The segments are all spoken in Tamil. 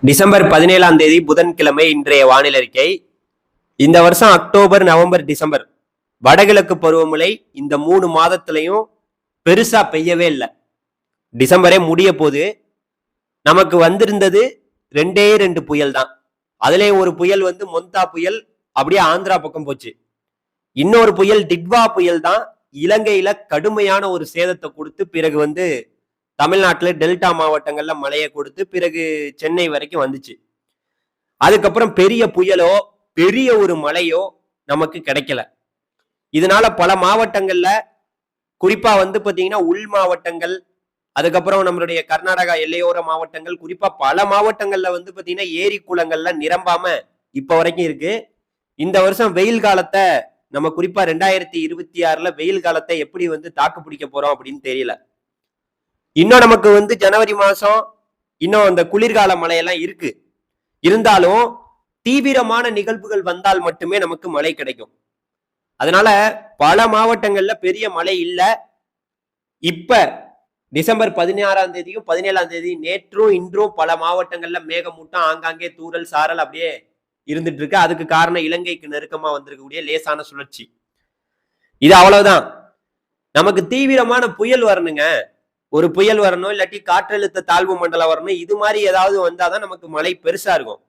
டிசம்பர் 17ஆம் தேதி புதன்கிழமை இன்றைய வானிலை அறிக்கை. இந்த வருஷம் அக்டோபர், நவம்பர், டிசம்பர் வடகிழக்கு பருவமழை இந்த 3 மாதத்திலையும் பெருசா பெய்யவே இல்லை. டிசம்பரே முடிய போது நமக்கு வந்திருந்தது 2 புயல் தான். அதுலயும் ஒரு புயல் மொந்தா புயல் அப்படியே ஆந்திரா பக்கம் போச்சு. இன்னொரு புயல் டிட்வா புயல் தான் இலங்கையில கடுமையான ஒரு சேதத்தை கொடுத்து பிறகு தமிழ்நாட்டுல டெல்டா மாவட்டங்கள்ல மழையை கொடுத்து பிறகு சென்னை வரைக்கும் வந்துச்சு. அதுக்கப்புறம் பெரிய புயலோ பெரிய ஒரு மழையோ நமக்கு கிடைக்கல. இதனால பல மாவட்டங்கள்ல குறிப்பா பாத்தீங்கன்னா உள் மாவட்டங்கள், அதுக்கப்புறம் நம்மளுடைய கர்நாடகா எல்லையோர மாவட்டங்கள், குறிப்பா பல மாவட்டங்கள்ல பாத்தீங்கன்னா ஏரி குளங்கள்ல நிரம்பாம இப்ப வரைக்கும் இருக்கு. இந்த வருஷம் வெயில் காலத்தை நம்ம குறிப்பா 2026ல வெயில் காலத்தை எப்படி தாக்கு பிடிக்க போறோம் அப்படின்னு தெரியல. இன்னும் நமக்கு ஜனவரி மாசம் இன்னும் அந்த குளிர்கால மழையெல்லாம் இருக்கு. இருந்தாலும் தீவிரமான நிகழ்வுகள் வந்தால் மட்டுமே நமக்கு மழை கிடைக்கும். அதனால பல மாவட்டங்கள்ல பெரிய மழை இல்லை. இப்ப டிசம்பர் 16ஆம் தேதியும் 17ஆம் தேதி நேற்றும் இன்றும் பல மாவட்டங்கள்ல மேகமூட்டம், ஆங்காங்கே தூறல் சாரல் அப்படியே இருந்துட்டு இருக்கு. அதுக்கு காரணம் இலங்கைக்கு நெருக்கமா வந்திருக்கக்கூடிய லேசான சுழற்சி. இது அவ்வளவுதான். நமக்கு தீவிரமான புயல் வரணுங்க. ஒரு புயல் வரணும், இல்லாட்டி காற்றழுத்த தாழ்வு மண்டலம் வரணும். இது மாதிரி ஏதாவது வந்தாதான் நமக்கு மழை பெருசா இருக்கும்.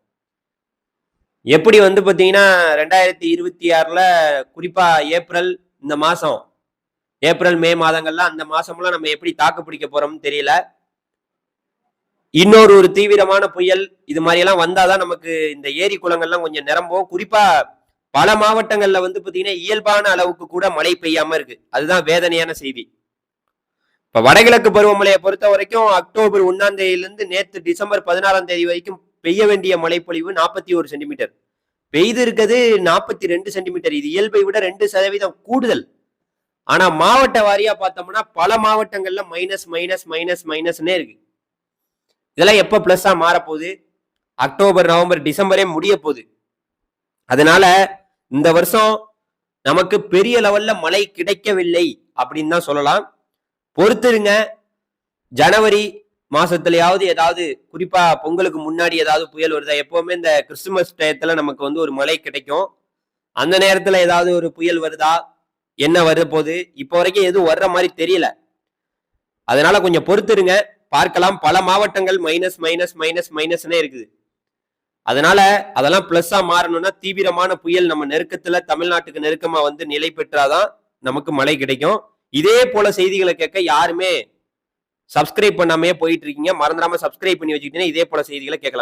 எப்படி பாத்தீங்கன்னா 2026ல குறிப்பா ஏப்ரல், இந்த மாசம் ஏப்ரல் மே மாதங்கள்ல அந்த மாசம்லாம் நம்ம எப்படி தாக்கு பிடிக்க போறோம்னு தெரியல. இன்னொரு ஒரு தீவிரமான புயல் இது மாதிரி எல்லாம் வந்தாதான் நமக்கு இந்த ஏரி குளங்கள்லாம் கொஞ்சம் நிரம்பும். குறிப்பா பல மாவட்டங்கள்ல பாத்தீங்கன்னா இயல்பான அளவுக்கு கூட மழை பெய்யாம இருக்கு. அதுதான் வேதனையான செய்தி. இப்ப வடகிழக்கு பருவமழையை பொறுத்த வரைக்கும் அக்டோபர் 1ஆம் தேதியிலிருந்து நேற்று டிசம்பர் 16ஆம் தேதி வரைக்கும் பெய்ய வேண்டிய மழைப்பொழிவு 41 சென்டிமீட்டர், பெய்து இருக்கிறது 42 சென்டிமீட்டர். இது இயல்பை விட 2% கூடுதல். ஆனா மாவட்ட வாரியா பார்த்தோம்னா பல மாவட்டங்கள்ல மைனஸ் மைனஸ் மைனஸ் மைனஸ்னே இருக்கு. இதெல்லாம் எப்ப பிளஸ்ஸா மாறப்போகுது? அக்டோபர், நவம்பர், டிசம்பரே முடிய போகுது. அதனால இந்த வருஷம் நமக்கு பெரிய லெவல்ல மழை கிடைக்கவில்லை அப்படின்னு தான் சொல்லலாம். பொறுத்துருங்க. ஜனவரி மாசத்துலயாவது ஏதாவது, குறிப்பா பொங்கலுக்கு முன்னாடி ஏதாவது புயல் வருதா? எப்பவுமே இந்த கிறிஸ்துமஸ் டயத்துல நமக்கு ஒரு மழை கிடைக்கும். அந்த நேரத்துல ஏதாவது ஒரு புயல் வருதா? என்ன வருது போகுது? இப்ப வரைக்கும் எதுவும் வர்ற மாதிரி தெரியல. அதனால கொஞ்சம் பொறுத்துருங்க, பார்க்கலாம். பல மாவட்டங்கள் மைனஸ் மைனஸ் மைனஸ் மைனஸ்னே இருக்குது. அதனால அதெல்லாம் பிளஸ்ஸா மாறணும்னா தீவிரமான புயல் நம்ம நெருக்கத்துல தமிழ்நாட்டுக்கு நெருக்கமா நிலை பெற்றாதான் நமக்கு மழை கிடைக்கும். இதே போல செய்திகளை கேட்க யாருமே சப்ஸ்கிரைப் பண்ணாமே போயிட்டு இருக்கீங்க. மறந்துடாம சப்ஸ்கிரைப் பண்ணி வச்சுக்கிட்டீங்கன்னா இதே போல செய்திகளை கேட்கலாம்.